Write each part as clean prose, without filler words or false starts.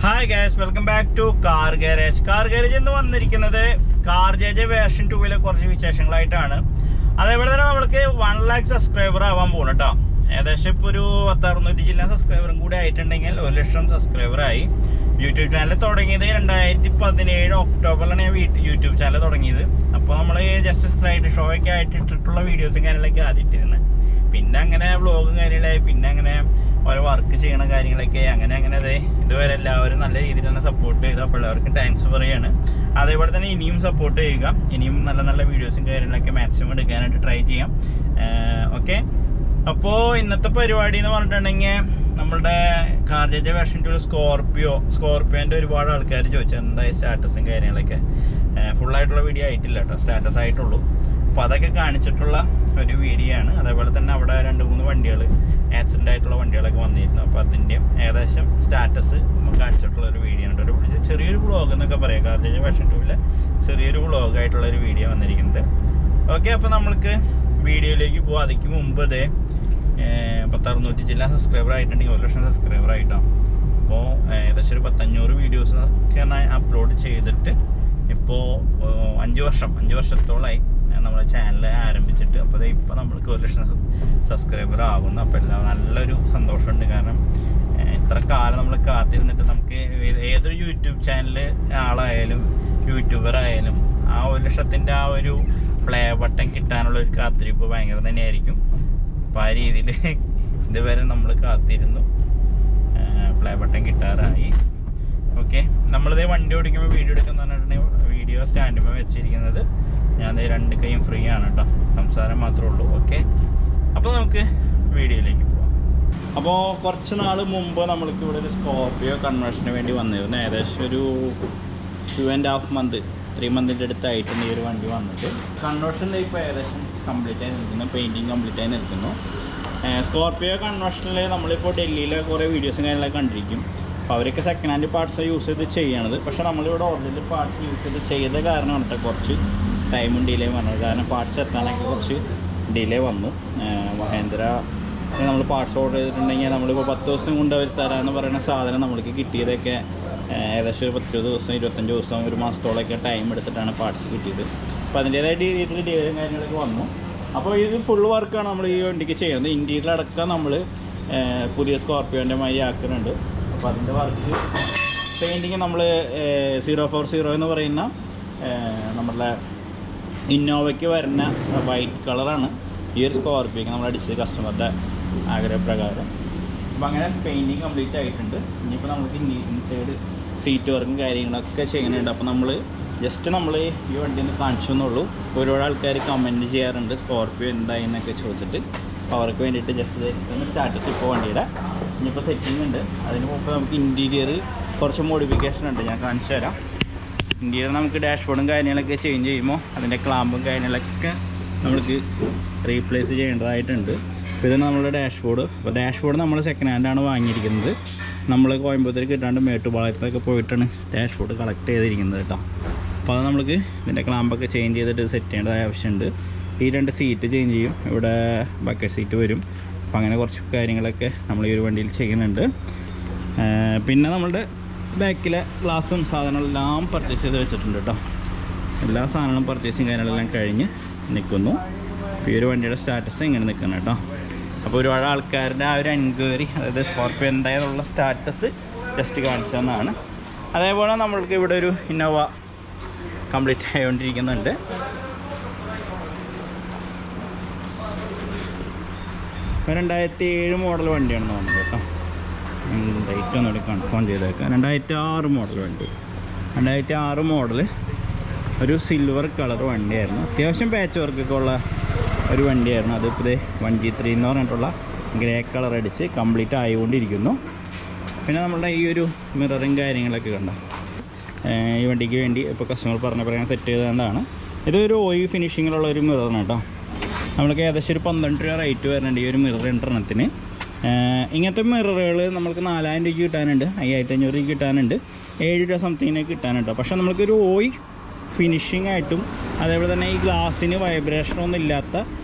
Hi guys, welcome back to Car Garage. Car Garage എന്ന് വന്നിരിക്കുന്നത് CarJJ version 2 കുറച്ച് വിശേഷങ്ങളായിട്ടാണ്. അതേപോലെ തന്നെ നമ്മൾക്ക് 1 lakh സബ്സ്ക്രൈബർ ആവാൻ പോകുന്നു കേട്ടോ. ഏകദേശം ഇപ്പോൾ ഒരു 600 ജില്ലാ സബ്സ്ക്രൈബറും കൂടി ആയിട്ടുണ്ടെങ്കിൽ 1 ലക്ഷം സബ്സ്ക്രൈബർ ആയി. യൂട്യൂബ് ചാനൽ തുടങ്ങിയത് 2017 ഒക്ടോബറിലാണ് ഞാൻ യൂട്യൂബ് ചാനൽ തുടങ്ങിയത്. അപ്പോൾ നമ്മൾ ജസ്റ്റ് സ്ലൈഡ് ഷോ ഒക്കെ ആയിട്ട് ഇട്ടിട്ടുള്ള വീഡിയോസും കാര്യങ്ങളൊക്കെ ആദ്യം ഇട്ടിരുന്നത്. പിന്നെ അങ്ങനെ വ്ളോഗും കാര്യങ്ങളായി, പിന്നെ അങ്ങനെ ഓരോ വർക്ക് ചെയ്യണ കാര്യങ്ങളൊക്കെ അങ്ങനെ അതെ ഇതുവരെ എല്ലാവരും നല്ല രീതിയിൽ തന്നെ സപ്പോർട്ട് ചെയ്തു. അപ്പോൾ എല്ലാവർക്കും താങ്ക്സ് പറയുകയാണ്. അതേപോലെ തന്നെ ഇനിയും സപ്പോർട്ട് ചെയ്യുക. ഇനിയും നല്ല നല്ല വീഡിയോസും കാര്യങ്ങളൊക്കെ മാക്സിമം എടുക്കാനായിട്ട് ട്രൈ ചെയ്യാം. ഓക്കെ, അപ്പോൾ ഇന്നത്തെ പരിപാടി എന്ന് പറഞ്ഞിട്ടുണ്ടെങ്കിൽ നമ്മളുടെ CarJJ വേർഷൻ 2 സ്കോർപ്പിയോൻ്റെ ഒരുപാട് ആൾക്കാർ ചോദിച്ചു എന്തായി സ്റ്റാറ്റസും കാര്യങ്ങളൊക്കെ. ഫുള്ളായിട്ടുള്ള വീഡിയോ ആയിട്ടില്ല കേട്ടോ, സ്റ്റാറ്റസ് ആയിട്ടുള്ളൂ. അപ്പോൾ അതൊക്കെ കാണിച്ചിട്ടുള്ള ഒരു വീഡിയോ ആണ്. അതേപോലെ തന്നെ അവിടെ 2-3 വണ്ടികൾ ആക്സിഡൻ്റ് ആയിട്ടുള്ള വണ്ടികളൊക്കെ വന്നിരുന്നു. അപ്പോൾ അതിൻ്റെയും ഏകദേശം സ്റ്റാറ്റസ് കാണിച്ചിട്ടുള്ള ഒരു വീഡിയോ ഉണ്ട്. ഒരു ചെറിയൊരു വ്ളോഗ് എന്നൊക്കെ പറയാം. CarJJ വേർഷൻ 2 ചെറിയൊരു വ്ളോഗായിട്ടുള്ളൊരു വീഡിയോ വന്നിരിക്കുന്നത്. ഓക്കെ, അപ്പോൾ നമ്മൾക്ക് വീഡിയോയിലേക്ക് പോകാം. അതിക്ക് മുമ്പ് 600 ജില്ലാ സബ്സ്ക്രൈബർ ആയിട്ടുണ്ടെങ്കിൽ 1 ലക്ഷം സബ്സ്ക്രൈബർ ആയിട്ടാണ്. അപ്പോൾ ഏകദേശം ഒരു 500 വീഡിയോസ് ഒക്കെ അപ്ലോഡ് ചെയ്തിട്ട് ഇപ്പോൾ 5 വർഷത്തോളമായി നമ്മളെ ചാനൽ ആരംഭിച്ചിട്ട്. അപ്പോൾ ഇപ്പോൾ നമ്മൾക്ക് 1 ലക്ഷം സബ്സ്ക്രൈബർ ആകുന്നു. അപ്പോൾ എല്ലാം നല്ലൊരു സന്തോഷമുണ്ട്. കാരണം ഇത്ര കാലം നമ്മൾ കാത്തിരുന്നിട്ട് നമുക്ക് ഏതൊരു യൂട്യൂബ് ചാനൽ ആളായാലും യൂട്യൂബർ ആയാലും ആ 1 ലക്ഷത്തിൻ്റെ ആ ഒരു പ്ലേ ബട്ടൺ കിട്ടാനുള്ള ഒരു കാത്തിരിപ്പ് ഭയങ്കര തന്നെയായിരിക്കും. അപ്പോൾ ആ രീതിയിൽ ഇതുവരെ നമ്മൾ കാത്തിരുന്നു, പ്ലേ ബട്ടൺ കിട്ടാറായി. ഓക്കെ, നമ്മളിത് വണ്ടി ഓടിക്കുമ്പോൾ വീഡിയോ എടുക്കുന്ന പറഞ്ഞിട്ടുണ്ടെങ്കിൽ വീഡിയോ സ്റ്റാൻഡുമ്പോൾ വെച്ചിരിക്കുന്നത് ഞാൻ 2 കൈയും ഫ്രീ ആണ് കേട്ടോ, സംസാരം മാത്രമേ ഉള്ളൂ. ഓക്കെ, അപ്പോൾ നമുക്ക് വീഡിയോയിലേക്ക് പോകാം. അപ്പോൾ കുറച്ച് നാൾ മുമ്പ് നമ്മൾക്ക് ഇവിടെ ഒരു സ്കോർപ്പിയോ കൺവേർഷന് വേണ്ടി വന്നിരുന്നു. ഏകദേശം ഒരു 2.5 മന്ത് 3 മന്തിൻ്റെ അടുത്തായിട്ടുണ്ട് ഈ ഒരു വണ്ടി വന്നിട്ട്. കൺവേർഷൻ ഇപ്പോൾ ഏകദേശം കംപ്ലീറ്റ് ആയി നിൽക്കുന്നു, പെയിൻറ്റിങ് കംപ്ലീറ്റ് ആയി നിൽക്കുന്നു. സ്കോർപ്പിയോ കൺവേർഷനിൽ നമ്മളിപ്പോൾ ഡൽഹിയിലെ കുറേ വീഡിയോസും കാര്യങ്ങളൊക്കെ കണ്ടിരിക്കും. അപ്പോൾ അവരൊക്കെ സെക്കൻഡ് ഹാൻഡ് പാർട്സ് യൂസ് ചെയ്ത് ചെയ്യണത്. പക്ഷേ നമ്മളിവിടെ ഒറിജിനൽ പാർട്സ് യൂസ് ചെയ്ത കാരണമാണ് കേട്ടോ കുറച്ച് ടൈമും ഡിലേ വന്നത്. കാരണം പാർട്സ് എത്താനൊക്കെ കുറച്ച് ഡിലേ വന്നു. മഹേന്ദ്ര നമ്മൾ പാർട്സ് ഓർഡർ ചെയ്തിട്ടുണ്ടെങ്കിൽ നമ്മളിപ്പോൾ 10 ദിവസം കൊണ്ട് അവർ തരാമെന്ന് പറയുന്ന സാധനം നമ്മൾക്ക് കിട്ടിയതൊക്കെ ഏകദേശം ഒരു 10 ദിവസം 25 ദിവസം 1 മാസത്തോളമൊക്കെ ടൈം എടുത്തിട്ടാണ് പാർട്സ് കിട്ടിയത്. അപ്പോൾ അതിൻ്റേതായ രീതിയിൽ ഡിലേയും കാര്യങ്ങളൊക്കെ വന്നു. അപ്പോൾ ഇത് ഫുൾ വർക്കാണ് നമ്മൾ ഈ വണ്ടിക്ക് ചെയ്യുന്നത്. ഇൻറ്റീരിയർ അടക്കം നമ്മൾ പുതിയ സ്കോർപ്പിയോൻ്റെ മാതിരി ആക്കുന്നുണ്ട്. അപ്പോൾ അതിൻ്റെ വർക്ക് പെയിൻറ്റിങ് നമ്മൾ 040 എന്ന് പറയുന്ന നമ്മളുടെ ഇന്നോവയ്ക്ക് വരുന്ന വൈറ്റ് കളറാണ് ഈ ഒരു സ്കോർപ്പിയോക്ക് നമ്മൾ അടിച്ചത് കസ്റ്റമറുടെ ആഗ്രഹപ്രകാരം. അപ്പോൾ അങ്ങനെ പെയിൻറ്റിങ് കംപ്ലീറ്റ് ആയിട്ടുണ്ട്. ഇനിയിപ്പോൾ നമുക്ക് ഇൻസൈഡ് സീറ്റ് വർക്കും കാര്യങ്ങളൊക്കെ ചെയ്യുന്നുണ്ട്. അപ്പോൾ നമ്മൾ ജസ്റ്റ് നമ്മൾ ഈ വണ്ടി ഒന്ന് കാണിച്ചു എന്നുള്ളൂ. ഒരുപാട് ആൾക്കാർ കമൻറ്റ് ചെയ്യാറുണ്ട് സ്കോർപ്പിയോ എന്തായി എന്നൊക്കെ ചോദിച്ചിട്ട്. അപ്പോൾ അവർക്ക് വേണ്ടിയിട്ട് ജസ്റ്റ് ഒന്ന് സ്റ്റാറ്റസ് ഇപ്പോൾ വണ്ടിയുടെ ഇനിയിപ്പോൾ സെറ്റിംഗ് ഉണ്ട്. അതിന് മുമ്പ് നമുക്ക് ഇൻറ്റീരിയർ കുറച്ച് മോഡിഫിക്കേഷൻ ഉണ്ട്, ഞാൻ കാണിച്ചു തരാം. ഇൻറ്റീരിയർ നമുക്ക് ഡാഷ്ബോർഡും കാര്യങ്ങളൊക്കെ ചേഞ്ച് ചെയ്യുമ്പോൾ അതിൻ്റെ ക്ലാമ്പും കാര്യങ്ങളൊക്കെ നമുക്ക് റീപ്ലേസ് ചെയ്യേണ്ടതായിട്ടുണ്ട്. അപ്പോൾ ഇത് നമ്മളുടെ ഡാഷ്ബോർഡ്. അപ്പോൾ ഡാഷ്ബോർഡ് നമ്മൾ സെക്കൻഡ് ഹാൻഡാണ് വാങ്ങിയിരിക്കുന്നത്. നമ്മൾ കോയമ്പത്തൂർ കിട്ടാണ്ട് മേട്ടുപാളയത്തൊക്കെ പോയിട്ടാണ് ഡാഷ്ബോർഡ് കളക്ട് ചെയ്തിരിക്കുന്നത് കേട്ടോ. അപ്പോൾ അത് നമുക്ക് ഇതിൻ്റെ ക്ലാമ്പൊക്കെ ചേഞ്ച് ചെയ്തിട്ട് സെറ്റ് ചെയ്യേണ്ടതായ ആവശ്യമുണ്ട്. ഈ 2 സീറ്റ് ചേഞ്ച് ചെയ്യും, ഇവിടെ ബക്കറ്റ് സീറ്റ് വരും. അപ്പോൾ അങ്ങനെ കുറച്ച് കാര്യങ്ങളൊക്കെ നമ്മൾ ഈ ഒരു വണ്ടിയിൽ ചെയ്യുന്നുണ്ട്. പിന്നെ നമ്മളുടെ ബാക്കിലെ ഗ്ലാസും സാധനങ്ങളെല്ലാം പർച്ചേസ് ചെയ്ത് വെച്ചിട്ടുണ്ട് കേട്ടോ. എല്ലാ സാധനങ്ങളും പർച്ചേസിങ് കാര്യങ്ങളെല്ലാം കഴിഞ്ഞ് നിൽക്കുന്നു. ഈ ഒരു വണ്ടിയുടെ സ്റ്റാറ്റസ് ഇങ്ങനെ നിൽക്കണം കേട്ടോ. അപ്പോൾ ഒരുപാട് ആൾക്കാരുടെ ആ ഒരു എൻക്വയറി, അതായത് സ്കോർപ്പിയോ എന്തായാലുള്ള സ്റ്റാറ്റസ് ജസ്റ്റ് കാണിച്ചതെന്നാണ്. അതേപോലെ നമ്മൾക്ക് ഇവിടെ ഒരു ഇന്നോവ കംപ്ലീറ്റ് ആയിക്കൊണ്ടിരിക്കുന്നുണ്ട്. ഇപ്പോൾ 2007 മോഡൽ വണ്ടിയാണെന്ന് തോന്നുന്നത് കേട്ടോ. ഡേറ്റ് ഒന്നുകൂടി കൺഫേം ചെയ്തേക്കാം. 2006 മോഡൽ വണ്ടി. 2006 മോഡൽ ഒരു സിൽവർ കളർ വണ്ടിയായിരുന്നു. അത്യാവശ്യം പാച്ച് വർക്കൊക്കെ ഉള്ള ഒരു വണ്ടിയായിരുന്നു. അതിപ്പോൾ 1G3 എന്ന് പറഞ്ഞിട്ടുള്ള ഗ്രേ കളർ അടിച്ച് കംപ്ലീറ്റ് ആയിക്കൊണ്ടിരിക്കുന്നു. പിന്നെ നമ്മളുടെ ഈ ഒരു മിററും കാര്യങ്ങളൊക്കെ കണ്ട ഈ വണ്ടിക്ക് വേണ്ടി ഇപ്പോൾ കസ്റ്റമർ പറഞ്ഞ പ്രകാരം സെറ്റ് ചെയ്തതാണ്. ഇതൊരു ഓയിൽ ഫിനിഷിങ്ങിലുള്ള ഒരു മിററാണ് കേട്ടോ. നമ്മൾക്ക് ഏകദേശം ഒരു 12 രൂപ റേറ്റ് വരുന്നുണ്ട് ഈ ഒരു മിറർ എണ്ണത്തിന്. ഇങ്ങനത്തെ മിററുകൾ നമുക്ക് 4000 രൂപയ്ക്ക് കിട്ടാനുണ്ട്, 5500 രൂപയ്ക്ക് കിട്ടാനുണ്ട്, 7 രൂപ സംതിങ്ങിന് കിട്ടാനുണ്ട്. പക്ഷേ നമുക്കൊരു ഓയിൽ ഫിനിഷിംഗ് ആയിട്ടും അതേപോലെ തന്നെ ഈ ഗ്ലാസ്സിന് വൈബ്രേഷനൊന്നും ഇല്ലാത്ത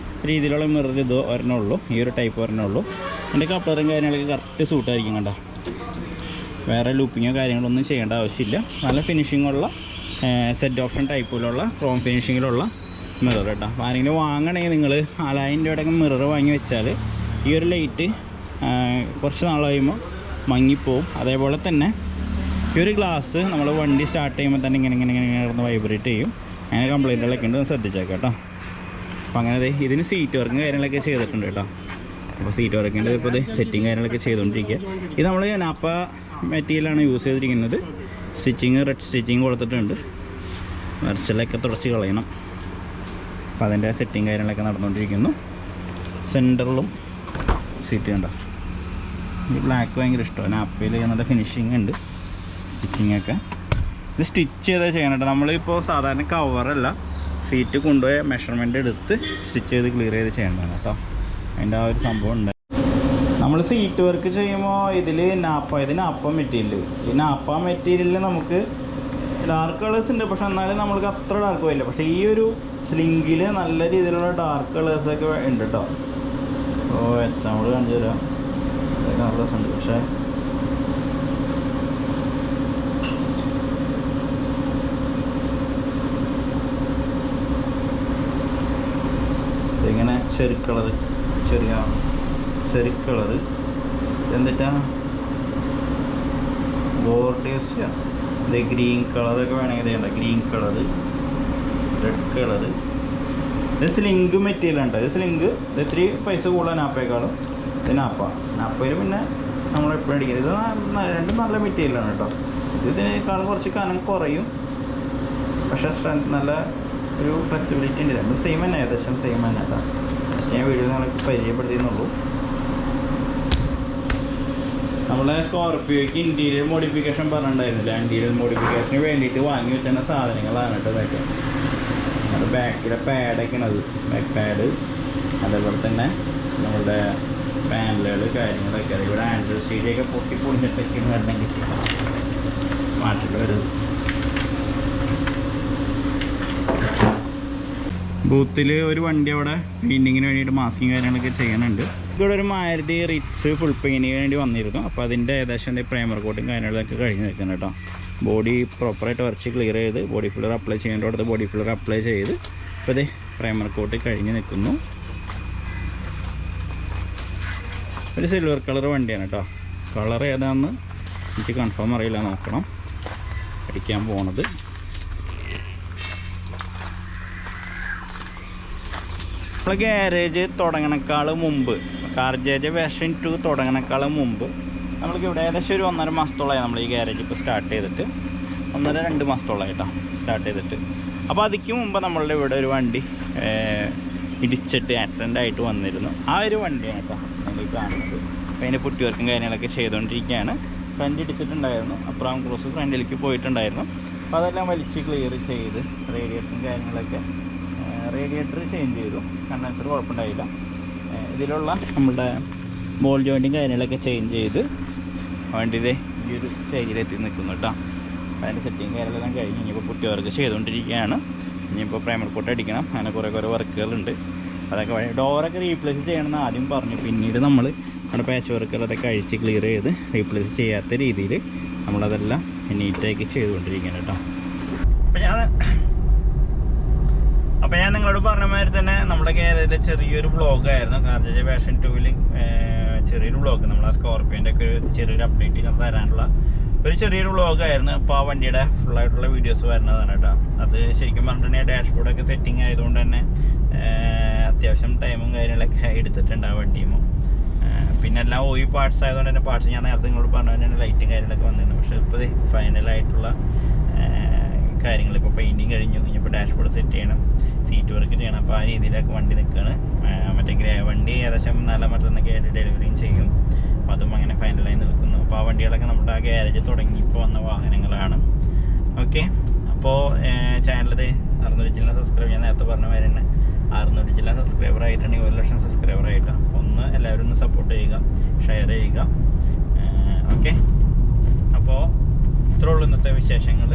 രീതിയിലുള്ള മിറർ ഇത് ഒരെണ്ണമുള്ളൂ, ഈ ഒരു ടൈപ്പ് ഒരെണ്ണമുള്ളൂ. എൻ്റെ കപ്ലറും കാര്യങ്ങളൊക്കെ കറക്റ്റ് സൂട്ടായിരിക്കും കണ്ടോ. വേറെ ലൂപ്പിങ്ങോ കാര്യങ്ങളൊന്നും ചെയ്യേണ്ട ആവശ്യമില്ല. നല്ല ഫിനിഷിങ്ങുള്ള സെറ്റ് ഓപ്ഷൻ ടൈപ്പിലുള്ള ക്രോം ഫിനിഷിങ്ങിലുള്ള മിറർ കേട്ടോ. അപ്പോൾ ആരെങ്കിലും വാങ്ങണമെങ്കിൽ നിങ്ങൾ 4000 രൂപയുടെ മിറർ വാങ്ങി വെച്ചാൽ ഈ ഒരു ലൈറ്റ് കുറച്ച് നാൾ കഴിയുമ്പോൾ മങ്ങിപ്പോവും. അതേപോലെ തന്നെ ഈ ഒരു ഗ്ലാസ് നമ്മൾ വണ്ടി സ്റ്റാർട്ട് ചെയ്യുമ്പോൾ തന്നെ ഇങ്ങനെ വൈബ്രേറ്റ് ചെയ്യും. അങ്ങനെ കംപ്ലൈൻറ്റുകളൊക്കെ ഉണ്ട്, ശ്രദ്ധിച്ചേക്കാം കേട്ടോ. അപ്പോൾ അങ്ങനെ ഇതിന് സീറ്റ് വർക്കും കാര്യങ്ങളൊക്കെ ചെയ്തിട്ടുണ്ട് കേട്ടോ. അപ്പോൾ സീറ്റ് വർക്കിൻ്റെ ഇപ്പോൾ സെറ്റിങ് കാര്യങ്ങളൊക്കെ ചെയ്തുകൊണ്ടിരിക്കുക. ഇത് നമ്മൾ നാപ്പ മെറ്റീരിയലാണ് യൂസ് ചെയ്തിരിക്കുന്നത്. സ്റ്റിച്ചിങ് റെഡ് സ്റ്റിച്ചിങ് കൊടുത്തിട്ടുണ്ട്. വരച്ചിലൊക്കെ തുടച്ച് കളയണം. അപ്പോൾ അതിൻ്റെ സെറ്റിങ് കാര്യങ്ങളൊക്കെ നടന്നുകൊണ്ടിരിക്കുന്നു. സെൻറ്ററിലും സീറ്റ് കണ്ടോ. ഈ ബ്ലാക്ക് ഭയങ്കര ഇഷ്ടമാണ്. നാപ്പയിൽ നല്ല ഫിനിഷിങ് ഉണ്ട്. സ്റ്റിച്ചിങ്ങൊക്കെ ഇത് സ്റ്റിച്ച് ചെയ്താൽ ചെയ്യണം കേട്ടോ. നമ്മളിപ്പോൾ സാധാരണ കവറല്ല, സീറ്റ് കൊണ്ടുപോയി മെഷർമെൻ്റ് എടുത്ത് സ്റ്റിച്ച് ചെയ്ത് ക്ലിയർ ചെയ്ത് ചെയ്യേണ്ടതാണ് കേട്ടോ. അതിൻ്റെ ആ ഒരു സംഭവം ഉണ്ട്. നമ്മൾ സീറ്റ് വർക്ക് ചെയ്യുമ്പോൾ ഇതിൽ ഇത് നാപ്പ മെറ്റീരിയൽ. ഈ നാപ്പ മെറ്റീരിയലിൽ നമുക്ക് ഡാർക്ക് കളേഴ്സ് ഉണ്ട്, പക്ഷെ എന്നാലും നമ്മൾക്ക് അത്ര ഡാർക്ക് പോയില്ല. പക്ഷേ ഈ ഒരു സ്ലിങ്കിൽ നല്ല രീതിയിലുള്ള ഡാർക്ക് കളേഴ്സൊക്കെ ഉണ്ട് കേട്ടോ. അപ്പോൾ എക്സാമ്പിൾ കാണിച്ചു തരാം. കളേഴ്സ് ഉണ്ട്, പക്ഷേ ഇങ്ങനെ ചെറി കളറ് എന്നിട്ടാ ഗോർഡിയസ് ഇത് ഗ്രീൻ കളറൊക്കെ വേണമെങ്കിൽ ചെയ്യണ്ട. Green colour, red colour. ഇത് സ്ലിങ്ക് മെറ്റീരിയൽ ഉണ്ട്. ഇത് സ്ലിങ്ക് ഇത് ഇത്തിരി പൈസ കൂടുതലാണ് നാപ്പയേക്കാളും. ഇത് നാപ്പയിൽ പിന്നെ നമ്മളെപ്പോഴും അടിക്കുന്നത്. ഇത് രണ്ടും നല്ല മെറ്റീരിയലാണ് കേട്ടോ. ഇതിനേക്കാളും കുറച്ച് കനം കുറയും, പക്ഷേ സ്ട്രെങ്ത് നല്ല ഒരു ഫ്ലെക്സിബിലിറ്റി ഉണ്ട്. രണ്ടും സെയിം തന്നെ, ഏകദേശം സെയിം തന്നെ കേട്ടോ. ജസ്റ്റ് ഞാൻ വീഡിയോ നിങ്ങൾക്ക് പരിചയപ്പെടുത്തിയെന്നുള്ളൂ. നമ്മളെ സ്കോർപ്പിയോയ്ക്ക് ഇൻറ്റീരിയർ മോഡിഫിക്കേഷൻ പറഞ്ഞിട്ടുണ്ടായിരുന്നില്ല. ഇൻറ്റീരിയർ മോഡിഫിക്കേഷന് വേണ്ടിയിട്ട് വാങ്ങി വെച്ചിരുന്ന സാധനങ്ങളാണ് കേട്ടോ ഇതൊക്കെ. അത് ബാക്കിലെ പാഡൊക്കെയാണ്, അത് ബാക്ക് പാഡ്. അതേപോലെ തന്നെ നമ്മളുടെ പാനലുകൾ കാര്യങ്ങളൊക്കെ. ഇവിടെ ആൻഡ്രോയിഡ് സ്റ്റീരിയൊക്കെ പൊളിഞ്ഞിട്ടൊക്കെയാണ് വരണം കിട്ടി മാറ്റിട്ട് വരുന്നത്. ബൂത്തിൽ ഒരു വണ്ടി അവിടെ പെയിൻറ്റിങ്ങിന് വേണ്ടിയിട്ട് മാസ്കിങ് കാര്യങ്ങളൊക്കെ ചെയ്യുന്നുണ്ട്. ഇവിടെ ഒരു മാരുതി റിറ്റ്സ് ഫുൾ പെയിൻറ്റിങ്ങിന് വേണ്ടി വന്നിരുന്നു. അപ്പോൾ അതിൻ്റെ ഏകദേശം പ്രൈമർ കോട്ടും കാര്യങ്ങളൊക്കെ കഴിഞ്ഞ് നിൽക്കുന്നത് കേട്ടോ. ബോഡി പ്രോപ്പറായിട്ട് വരച്ച് ക്ലിയർ ചെയ്ത് ബോഡി ഫില്ലർ അപ്ലൈ ചെയ്യേണ്ട അടുത്ത് ബോഡി ഫില്ലർ അപ്ലൈ ചെയ്ത് ഇപ്പോൾ ഇത് പ്രൈമർ കോട്ട് കഴിഞ്ഞ് നിൽക്കുന്നു. ഒരു സിൽവർ കളർ വണ്ടിയാണ് കേട്ടോ. കളർ ഏതാണെന്ന് എനിക്ക് കൺഫേം അറിയില്ല, നോക്കണം. അടിക്കാൻ പോണത് നമ്മൾ ഗ്യാരേജ് തുടങ്ങണേക്കാൾ മുമ്പ്, CarJJ വേർഷൻ 2 തുടങ്ങണേക്കാൾ മുമ്പ് നമ്മൾക്ക് ഇവിടെ ഏകദേശം ഒരു 1.5 മാസത്തോളമായി നമ്മൾ ഈ ഗ്യാരേജ് ഇപ്പോൾ സ്റ്റാർട്ട് ചെയ്തിട്ട്. 1.5-2 മാസത്തോളമായിട്ടോ സ്റ്റാർട്ട് ചെയ്തിട്ട്. അപ്പോൾ അതിക്ക് മുമ്പ് നമ്മളുടെ ഇവിടെ ഒരു വണ്ടി ഇടിച്ചിട്ട് ആക്സിഡൻ്റ് ആയിട്ട് വന്നിരുന്നു. ആ ഒരു വണ്ടിയാണ് കേട്ടോ നമ്മൾ കാണുന്നത്. അപ്പോൾ അതിൻ്റെ പുട്ടി വർക്കും കാര്യങ്ങളൊക്കെ ചെയ്തുകൊണ്ടിരിക്കുകയാണ്. ഫ്രണ്ട് ഇടിച്ചിട്ടുണ്ടായിരുന്നു, അപ്പുറം ക്രോസ് ഫ്രണ്ടിലേക്ക് പോയിട്ടുണ്ടായിരുന്നു. അപ്പോൾ അതെല്ലാം വലിച്ച് ക്ലിയർ ചെയ്ത് റേഡിയേറ്ററും കാര്യങ്ങളൊക്കെ റേഡിയേറ്റർ ചേഞ്ച് ചെയ്തു. കണ്ടൻസർ കുഴപ്പമുണ്ടായില്ല. ഇതിലുള്ള നമ്മുടെ ബോൾ ജോയിൻറ്റും കാര്യങ്ങളൊക്കെ ചേഞ്ച് ചെയ്ത് വണ്ടി ഇതേ ഈ ഒരു സ്റ്റേജിലെത്തി നിൽക്കുന്നു കേട്ടോ. അതിൻ്റെ സെറ്റിങ് കാര്യങ്ങളെല്ലാം കഴിഞ്ഞ് ഇനിയിപ്പോൾ പുട്ടി വർക്ക് ചെയ്തുകൊണ്ടിരിക്കുകയാണ്. ഇനിയിപ്പോൾ പ്രൈമർ കോട്ട് അടിക്കണം. അങ്ങനെ കുറേ വർക്കുകളുണ്ട്. അതൊക്കെ ഡോറൊക്കെ റീപ്ലേസ് ചെയ്യണമെന്ന് ആദ്യം പറഞ്ഞു. പിന്നീട് നമ്മൾ നമ്മുടെ പാച്ച് വർക്കുകളൊക്കെ അഴിച്ച് ക്ലിയർ ചെയ്ത് റീപ്ലേസ് ചെയ്യാത്ത രീതിയിൽ നമ്മളതെല്ലാം നീറ്റാക്കി ചെയ്തുകൊണ്ടിരിക്കുകയാണ് കേട്ടോ. അപ്പോൾ ഞാൻ നിങ്ങളോട് പറഞ്ഞ മാതിരി തന്നെ നമ്മുടെ കേരളത്തിലെ ചെറിയൊരു വ്ളോഗായിരുന്നു. CarJJ വേർഷൻ 2 ചെറിയൊരു വ്ളോഗ്, നമ്മൾ ആ സ്കോർപ്പിയോൻ്റെ ഒക്കെ ഒരു ചെറിയൊരു അപ്ഡേറ്റ് തരാനുള്ള ഒരു ചെറിയൊരു വ്ളോഗായിരുന്നു. അപ്പോൾ ആ വണ്ടിയുടെ ഫുള്ളായിട്ടുള്ള വീഡിയോസ് വരുന്നതാണ് കേട്ടോ. അത് ശരിക്കും പറഞ്ഞിട്ടുണ്ടെങ്കിൽ ഡാഷ്ബോർഡൊക്കെ സെറ്റിംഗ് ആയതുകൊണ്ട് തന്നെ അത്യാവശ്യം ടൈമും കാര്യങ്ങളൊക്കെ എടുത്തിട്ടുണ്ട് ആ വണ്ടിയും. പിന്നെ എല്ലാം ഓയി പാർട്സ് ആയതുകൊണ്ട് തന്നെ പാർട്സ് ഞാൻ നേരത്തെ നിങ്ങളോട് പറഞ്ഞു തന്നെ ലൈറ്റും കാര്യങ്ങളൊക്കെ വന്നിരുന്നു. പക്ഷേ ഇപ്പോൾ ഫൈനലായിട്ടുള്ള കാര്യങ്ങൾ ഇപ്പോൾ പെയിൻറ്റിങ് കഴിഞ്ഞു. ഇനിയിപ്പോൾ ഡാഷ്ബോർഡ് സെറ്റ് ചെയ്യണം, സീറ്റ് വർക്ക് ചെയ്യണം. അപ്പോൾ ആ രീതിയിലൊക്കെ വണ്ടി നിൽക്കുകയാണ്. മറ്റേ വണ്ടി ഏകദേശം നല്ല മറ്റൊന്നൊക്കെ ആയിട്ട് ഡെലിവറിയും ചെയ്യും. അപ്പോൾ അതും അങ്ങനെ ഫൈനലായി നിൽക്കുന്നു. അപ്പോൾ ആ വണ്ടികളൊക്കെ നമ്മുടെ ആ ഗ്യാരേജ് തുടങ്ങി ഇപ്പോൾ വന്ന വാഹനങ്ങളാണ്. ഓക്കെ, അപ്പോൾ ചാനലിൽ 600 ജില്ല സബ്സ്ക്രൈബ് ചെയ്യാൻ നേരത്തെ പറഞ്ഞ മാതിരി തന്നെ 600 ജില്ല സബ്സ്ക്രൈബർ ആയിട്ടുണ്ടെങ്കിൽ 1 ലക്ഷം സബ്സ്ക്രൈബർ ആയിട്ടാണ്. അപ്പോൾ ഒന്ന് എല്ലാവരും ഒന്ന് സപ്പോർട്ട് ചെയ്യുക, ഷെയർ ചെയ്യുക. ഓക്കെ, അപ്പോൾ ഇത്രയുള്ളൂ ഇന്നത്തെ വിശേഷങ്ങൾ.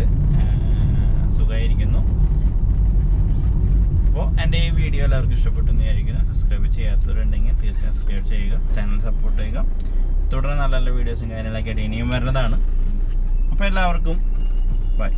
സുഖമായിരിക്കുന്നു. അപ്പോൾ എൻ്റെ ഈ വീഡിയോ എല്ലാവർക്കും ഇഷ്ടപ്പെട്ടു എന്ന് വിചാരിക്കുന്നു. സബ്സ്ക്രൈബ് ചെയ്യാത്തവരുണ്ടെങ്കിൽ തീർച്ചയായും സബ്സ്ക്രൈബ് ചെയ്യുക, ചാനൽ സപ്പോർട്ട് ചെയ്യുക. തുടർന്ന് നല്ല നല്ല വീഡിയോസും കാര്യങ്ങളൊക്കെ ആയിട്ട് ഇനിയും വരുന്നതാണ്. അപ്പോൾ എല്ലാവർക്കും ബൈ.